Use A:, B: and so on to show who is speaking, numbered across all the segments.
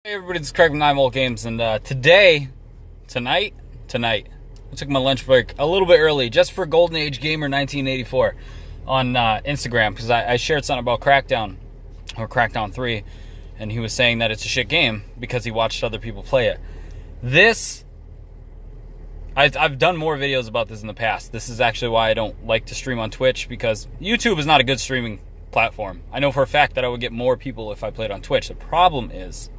A: Hey everybody, it's Craig from 9 Volt Games, and tonight, I took my lunch break a little bit early just for Golden Age Gamer 1984 on Instagram, because I shared something about Crackdown, or Crackdown 3, and he was saying that it's a shit game because he watched other people play it. I've done more videos about this in the past. This is actually why I don't like to stream on Twitch, because YouTube is not a good streaming platform. I know for a fact that I would get more people if I played on Twitch. The problem is,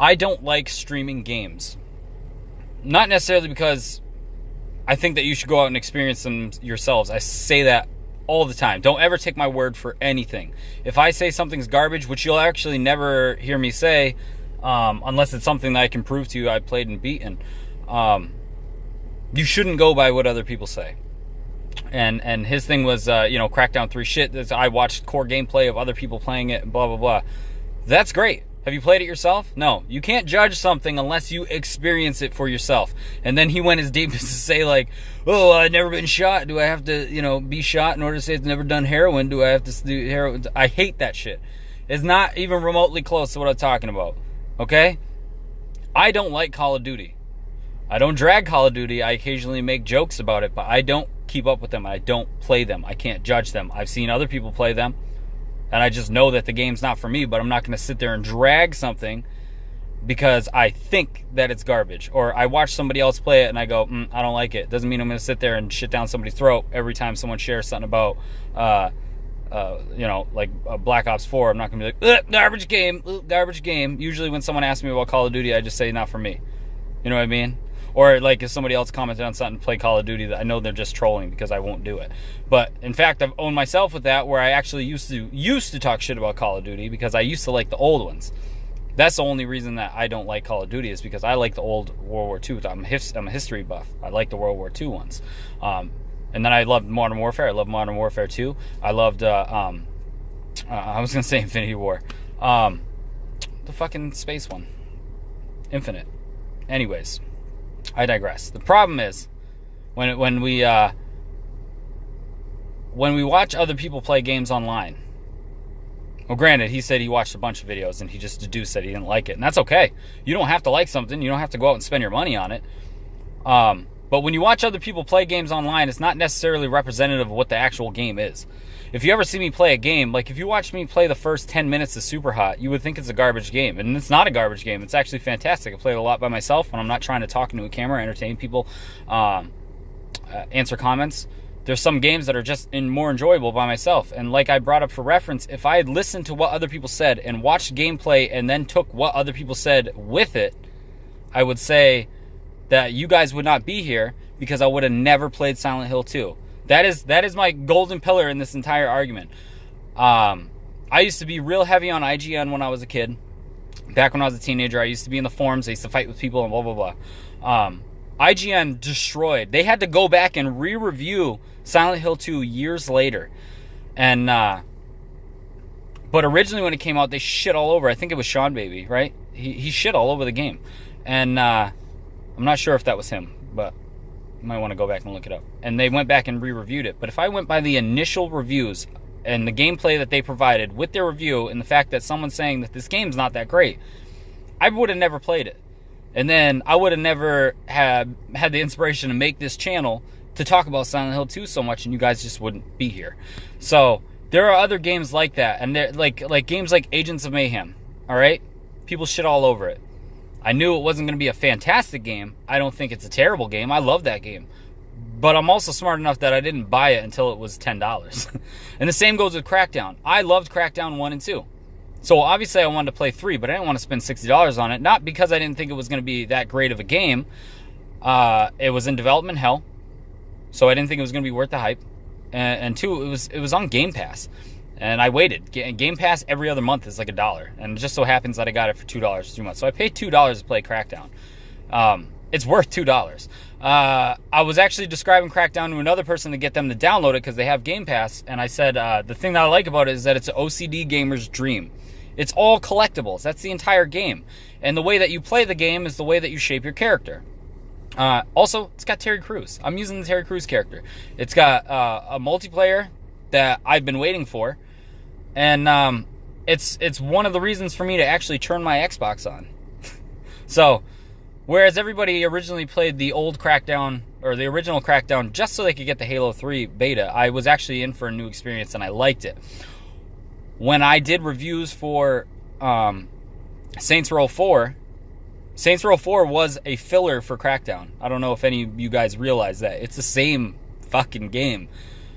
A: I don't like streaming games. Not necessarily because I think that you should go out and experience them yourselves. I say that all the time. Don't ever take my word for anything. If I say something's garbage, which you'll actually never hear me say, unless it's something that I can prove to you I played and beaten, you shouldn't go by what other people say. And his thing was, Crackdown 3 shit. I watched core gameplay of other people playing it, blah, blah, blah. That's great. Have you played it yourself? No. You can't judge something unless you experience it for yourself. And then he went as deep as to say, like, oh, I've never been shot. Do I have to, be shot in order to say it's never done heroin? Do I have to do heroin? I hate that shit. It's not even remotely close to what I'm talking about. Okay? I don't like Call of Duty. I don't drag Call of Duty. I occasionally make jokes about it, but I don't keep up with them. I don't play them. I can't judge them. I've seen other people play them, and I just know that the game's not for me, but I'm not going to sit there and drag something because I think that it's garbage. Or I watch somebody else play it and I go, I don't like it. Doesn't mean I'm going to sit there and shit down somebody's throat every time someone shares something about, Black Ops 4. I'm not going to be like, garbage game, garbage game. Usually when someone asks me about Call of Duty, I just say, not for me. You know what I mean? Or like if somebody else commented on something, play Call of Duty, that I know they're just trolling because I won't do it. But in fact, I've owned myself with that, where I actually used to talk shit about Call of Duty because I used to like the old ones. That's the only reason that I don't like Call of Duty, is because I like the old World War II. I'm a history buff. I like the World War II ones. And then I loved Modern Warfare. I loved Modern Warfare 2. I loved I was gonna say Infinity War. The fucking space one. Infinite. Anyways, I digress. The problem is when we watch other people play games online. Well, granted, he said he watched a bunch of videos and he just deduced that he didn't like it, and that's okay. You don't have to like something. You don't have to go out and spend your money on it. But when you watch other people play games online, it's not necessarily representative of what the actual game is. If you ever see me play a game, like if you watch me play the first 10 minutes of Super Hot, you would think it's a garbage game. And it's not a garbage game. It's actually fantastic. I play it a lot by myself when I'm not trying to talk into a camera, entertain people, answer comments. There's some games that are just more enjoyable by myself. And like I brought up for reference, if I had listened to what other people said and watched gameplay and then took what other people said with it, I would say that you guys would not be here, because I would have never played Silent Hill 2. That is my golden pillar in this entire argument. I used to be real heavy on IGN when I was a kid. Back when I was a teenager, I used to be in the forums. I used to fight with people and blah, blah, blah. IGN destroyed. They had to go back and re-review Silent Hill 2 years later. And but originally when it came out, they shit all over. I think it was Sean Baby, right? He shit all over the game. And I'm not sure if that was him, but you might want to go back and look it up. And they went back and re-reviewed it. But if I went by the initial reviews and the gameplay that they provided with their review, and the fact that someone's saying that this game's not that great, I would have never played it. And then I would have never had the inspiration to make this channel to talk about Silent Hill 2 so much, and you guys just wouldn't be here. So there are other games like that, and they're like games like Agents of Mayhem. All right, people shit all over it. I knew it wasn't going to be a fantastic game. I don't think it's a terrible game. I love that game. But I'm also smart enough that I didn't buy it until it was $10. And the same goes with Crackdown. I loved Crackdown 1 and 2. So obviously I wanted to play 3, but I didn't want to spend $60 on it. Not because I didn't think it was going to be that great of a game. It was in development hell, so I didn't think it was going to be worth the hype. And 2, it was on Game Pass. And I waited. Game Pass every other month is like $1. And it just so happens that I got it for $2 for 2 months. So I paid $2 to play Crackdown. It's worth $2. I was actually describing Crackdown to another person to get them to download it because they have Game Pass. And I said, the thing that I like about it is that it's an OCD gamer's dream. It's all collectibles. That's the entire game. And the way that you play the game is the way that you shape your character. Also, it's got Terry Crews. I'm using the Terry Crews character. It's got a multiplayer that I've been waiting for. And it's one of the reasons for me to actually turn my Xbox on. So, whereas everybody originally played the old Crackdown, or the original Crackdown, just so they could get the Halo 3 beta, I was actually in for a new experience, and I liked it. When I did reviews for Saints Row 4, Saints Row 4 was a filler for Crackdown. I don't know if any of you guys realize that. It's the same fucking game.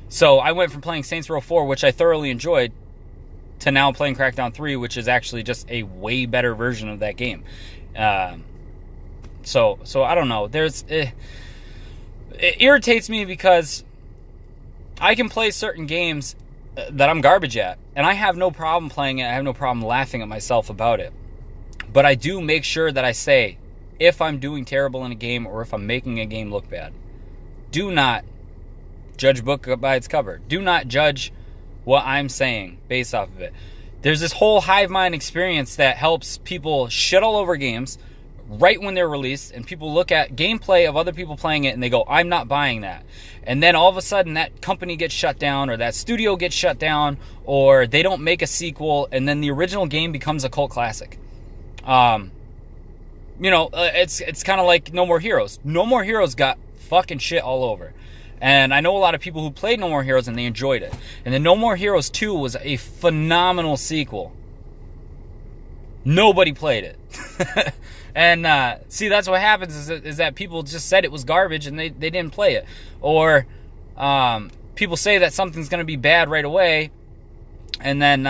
A: So I went from playing Saints Row 4, which I thoroughly enjoyed, to now playing Crackdown 3, which is actually just a way better version of that game. So I don't know. It irritates me because I can play certain games that I'm garbage at, and I have no problem playing it. I have no problem laughing at myself about it. But I do make sure that I say, if I'm doing terrible in a game or if I'm making a game look bad, do not judge a book by its cover. Do not judge what I'm saying based off of it. There's this whole hive mind experience that helps people shit all over games right when they're released, and people look at gameplay of other people playing it and they go, I'm not buying that. And then all of a sudden that company gets shut down, or that studio gets shut down, or they don't make a sequel, and then the original game becomes a cult classic. It's kind of like No More Heroes. No More Heroes got fucking shit all over. And I know a lot of people who played No More Heroes and they enjoyed it. And then No More Heroes 2 was a phenomenal sequel. Nobody played it. And see, that's what happens is that people just said it was garbage and they didn't play it. Or people say that something's going to be bad right away, and then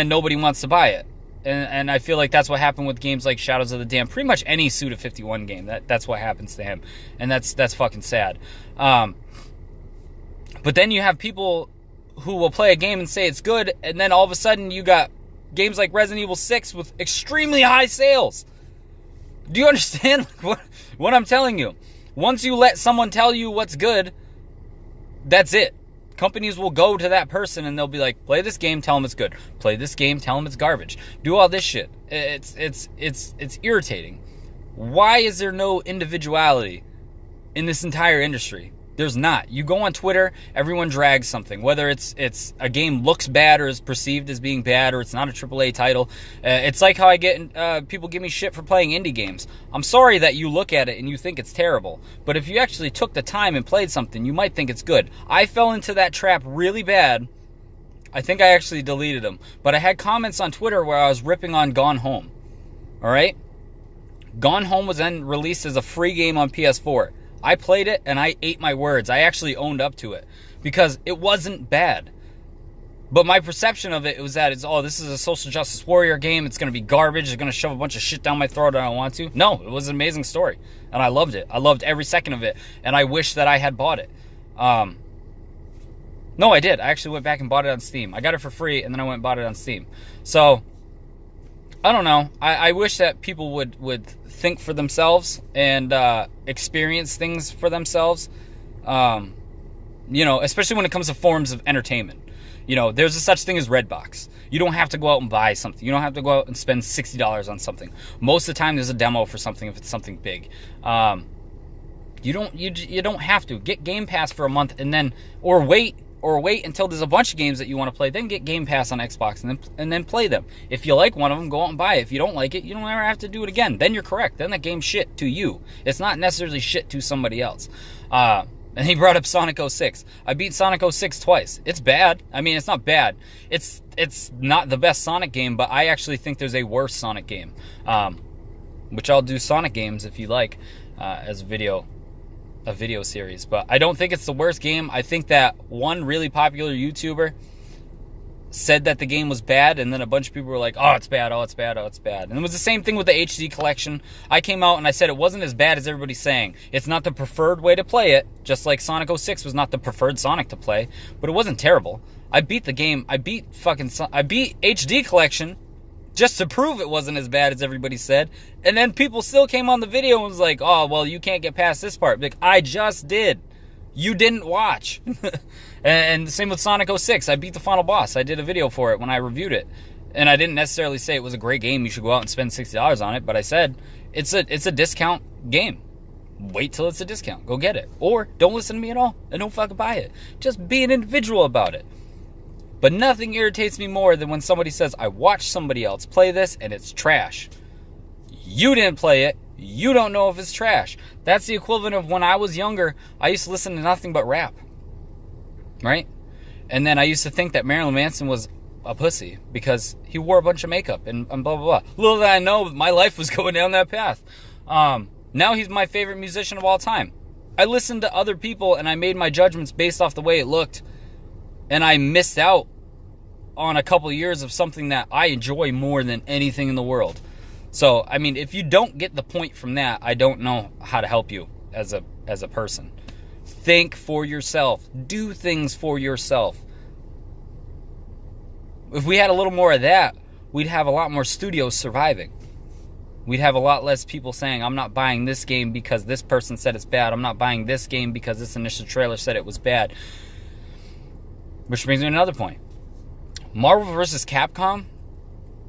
A: nobody wants to buy it. And I feel like that's what happened with games like Shadows of the Dam. Pretty much any Suda 51 game, that's what happens to him. And that's fucking sad. But then you have people who will play a game and say it's good, and then all of a sudden you got games like Resident Evil 6 with extremely high sales. Do you understand what I'm telling you? Once you let someone tell you what's good, that's it. Companies will go to that person and they'll be like, play this game, tell them it's good. Play this game, tell them it's garbage. Do all this shit. It's irritating. Why is there no individuality in this entire industry? There's not. You go on Twitter, everyone drags something. Whether it's a game looks bad or is perceived as being bad, or it's not a AAA title. It's like how I get people give me shit for playing indie games. I'm sorry that you look at it and you think it's terrible. But if you actually took the time and played something, you might think it's good. I fell into that trap really bad. I think I actually deleted them. But I had comments on Twitter where I was ripping on Gone Home. Alright? Gone Home was then released as a free game on PS4. I played it and I ate my words. I actually owned up to it because it wasn't bad. But my perception of it was that this is a social justice warrior game. It's going to be garbage. It's going to shove a bunch of shit down my throat I don't want to. No, it was an amazing story. And I loved it. I loved every second of it. And I wish that I had bought it. No, I did. I actually went back and bought it on Steam. I got it for free and then I went and bought it on Steam. So, I don't know. I wish that people would think for themselves and experience things for themselves. Especially when it comes to forms of entertainment. There's a such thing as Redbox. You don't have to go out and buy something. You don't have to go out and spend $60 on something. Most of the time, there's a demo for something if it's something big. You don't have to get Game Pass for a month and then wait until there's a bunch of games that you want to play. Then get Game Pass on Xbox and then play them. If you like one of them, go out and buy it. If you don't like it, you don't ever have to do it again. Then you're correct. Then that game's shit to you. It's not necessarily shit to somebody else. And he brought up Sonic 06. I beat Sonic 06 twice. It's bad. I mean, it's not bad. It's not the best Sonic game, but I actually think there's a worse Sonic game. Which I'll do Sonic games if you like, as a video series. But I don't think it's the worst game. I think that one really popular YouTuber said that the game was bad, and then a bunch of people were like, oh, it's bad, oh, it's bad, oh, it's bad. And it was the same thing with the HD collection. I came out and I said it wasn't as bad as everybody's saying. It's not the preferred way to play it, just like Sonic 06 was not the preferred Sonic to play, but it wasn't terrible. I beat the game. I beat HD collection just to prove it wasn't as bad as everybody said. And then people still came on the video and was like, oh, well, you can't get past this part. Like, I just did. You didn't watch. And same with Sonic 06. I beat the final boss. I did a video for it when I reviewed it. And I didn't necessarily say it was a great game. You should go out and spend $60 on it. But I said, it's a discount game. Wait till it's a discount. Go get it. Or don't listen to me at all and don't fucking buy it. Just be an individual about it. But nothing irritates me more than when somebody says, I watched somebody else play this and it's trash. You didn't play it. You don't know if it's trash. That's the equivalent of when I was younger, I used to listen to nothing but rap. Right? And then I used to think that Marilyn Manson was a pussy because he wore a bunch of makeup and blah, blah, blah. Little did I know my life was going down that path. Now he's my favorite musician of all time. I listened to other people and I made my judgments based off the way it looked. And I missed out on a couple of years of something that I enjoy more than anything in the world. So, I mean, if you don't get the point from that, I don't know how to help you as a person. Think for yourself. Do things for yourself. If we had a little more of that, we'd have a lot more studios surviving. We'd have a lot less people saying, I'm not buying this game because this person said it's bad. I'm not buying this game because this initial trailer said it was bad. Which brings me to another point. Marvel vs. Capcom,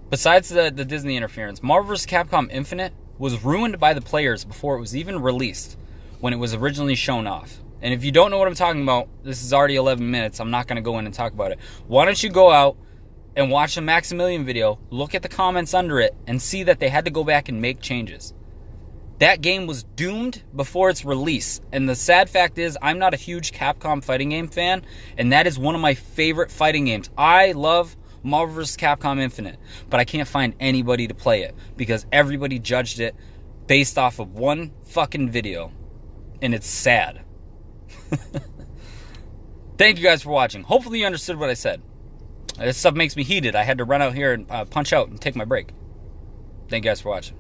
A: besides the Disney interference, Marvel vs. Capcom Infinite was ruined by the players before it was even released, when it was originally shown off. And if you don't know what I'm talking about, this is already 11 minutes. I'm not going to go in and talk about it. Why don't you go out and watch the Maximilian video, look at the comments under it, and see that they had to go back and make changes. That game was doomed before its release. And the sad fact is, I'm not a huge Capcom fighting game fan, and that is one of my favorite fighting games. I love Marvel vs. Capcom Infinite, but I can't find anybody to play it because everybody judged it based off of one fucking video. And it's sad. Thank you guys for watching. Hopefully you understood what I said. This stuff makes me heated. I had to run out here and punch out and take my break. Thank you guys for watching.